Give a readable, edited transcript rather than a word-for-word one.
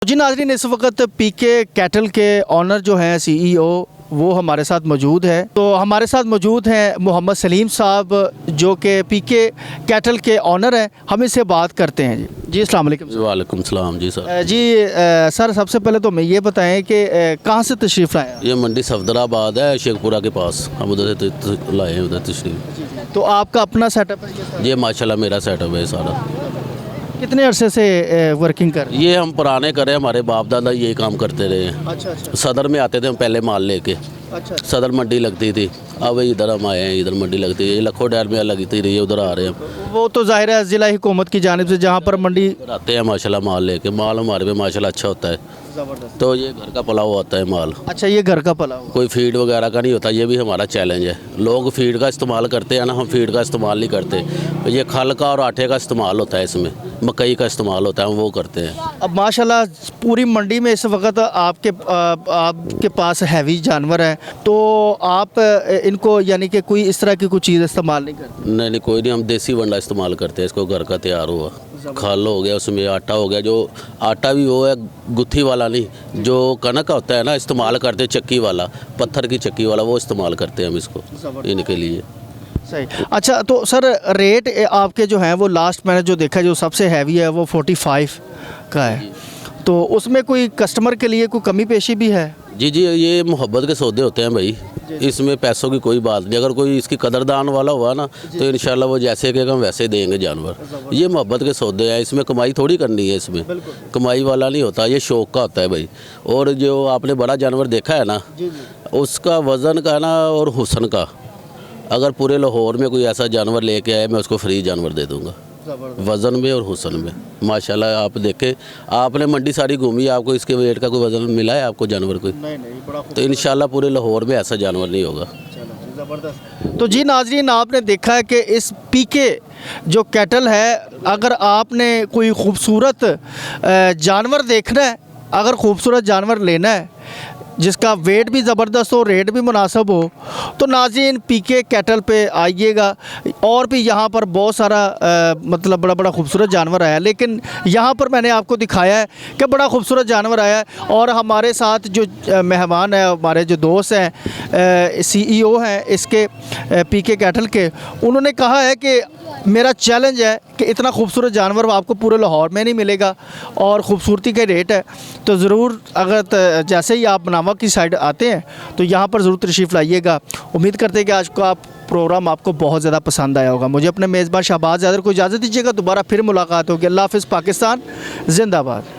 जी नाज़रीन, इस वक्त पीके कैटल के ऑनर जो हैं सीईओ वो हमारे साथ मौजूद है। तो हमारे साथ मौजूद हैं मोहम्मद सलीम साहब जो कि पीके कैटल के ऑनर हैं। हम इससे बात करते हैं। जी अस्सलाम वालेकुम। वालेकुम सलाम जी सर। सर सबसे पहले तो मैं ये बताएं कि कहाँ से तशरीफ़ लाए हैं? ये मंडी सफदराबाद है, शेखपुरा के पास। हम उधर से लाए हैं उधर तशरीफ। तो आपका अपना सेटअप है? ये माशाल्लाह मेरा सेटअप है सारा। कितने अरसे से वर्किंग कर रहे हैं? ये हम पुराने करें, हमारे बाप दादा यही काम करते रहे हैं। अच्छा। सदर में आते थे हम पहले माल लेके। अच्छा। सदर मंडी लगती थी, अब इधर हम आए हैं, इधर मंडी लगती है। ये लखो डैर में लगती रही है, उधर आ रहे हैं। वो तो ज़ाहिर है ज़िला हुकूमत की जानिब से जहाँ पर मंडी आते हैं माशाल्लाह माल लेके। माल हमारे पे माशाल्लाह अच्छा होता है। ज़बरदस्त। तो ये घर का पला हुआ होता है माल, अच्छा, ये घर का पला हुआ। कोई फीड वगैरह का नहीं होता। ये भी हमारा चैलेंज है। लोग फीड का इस्तेमाल करते हैं ना, हम फीड का इस्तेमाल नहीं करते। ये खल का और आटे का इस्तेमाल होता है, इसमें मकई का इस्तेमाल होता है, हम वो करते हैं। अब माशाल्लाह पूरी मंडी में इस वक्त आपके पास हैवी जानवर हैं, तो आप इनको यानी कि कोई इस तरह की कोई चीज़ इस्तेमाल नहीं करते? नहीं, कोई नहीं। हम देसी वंडा इस्तेमाल करते हैं। इसको घर का तैयार हुआ खल हो गया, उसमें आटा हो गया। जो आटा भी वो है गुत्थी वाला नहीं, जो कनक का होता है ना, इस्तेमाल करते हैं चक्की वाला, पत्थर की चक्की वाला, वो इस्तेमाल करते हैं हम इसको इनके लिए। सही। अच्छा, तो सर रेट आपके जो हैं वो लास्ट मैंने जो देखा जो सबसे हैवी है वो 45 का है, तो उसमें कोई कस्टमर के लिए कोई कमी पेशी भी है? जी, ये मोहब्बत के सौदे होते हैं भाई। इसमें पैसों की कोई बात नहीं। अगर कोई इसकी कदरदान वाला हुआ ना, तो इंशाल्लाह वो जैसे कहेगा हम वैसे देंगे जानवर। ये मोहब्बत के सौदे हैं, इसमें कमाई थोड़ी करनी है। इसमें कमाई वाला नहीं होता, ये शौक का होता है भाई। और जो आपने बड़ा जानवर देखा है ना, उसका वज़न का ना और हुस्न का, अगर पूरे लाहौर में कोई ऐसा जानवर लेके आए, मैं उसको फ्री जानवर दे दूँगा, वज़न में और हुस्न में। माशाल्लाह आप देखें, आपने मंडी सारी घूमी, आपको इसके वेट का कोई वज़न मिला है आपको जानवर कोई? नहीं, बड़ा तो इंशाल्लाह पूरे लाहौर में ऐसा जानवर नहीं होगा। ज़बरदस्त। तो जी नाज़रीन, आपने देखा है कि इस पीके जो कैटल है, अगर आपने कोई ख़ूबसूरत जानवर देखना है, अगर ख़ूबसूरत जानवर लेना है जिसका वेट भी ज़बरदस्त हो, रेट भी मुनासिब हो, तो नाज़रीन पीके कैटल पे आइएगा। और भी यहाँ पर बहुत सारा मतलब बड़ा खूबसूरत जानवर आया है, लेकिन यहाँ पर मैंने आपको दिखाया है कि बड़ा खूबसूरत जानवर आया है। और हमारे साथ जो मेहमान है, हमारे जो दोस्त हैं, सीईओ हैं इसके पीके कैटल के, उन्होंने कहा है कि मेरा चैलेंज है कि इतना खूबसूरत जानवर आपको पूरे लाहौर में नहीं मिलेगा और ख़ूबसूरती का रेट है। तो ज़रूर अगर जैसे ही आप बनावा की साइड आते हैं तो यहाँ पर ज़रूर तशरीफ़ लाइएगा। उम्मीद करते हैं कि आज का प्रोग्राम आपको बहुत ज़्यादा पसंद आया होगा। मुझे अपने मेज़बान शहबाज ज़ादर को इजाज़त दीजिएगा। दोबारा फिर मुलाकात होगी। अल्लाह हाफ़िज़। पाकिस्तान ज़िंदाबाद।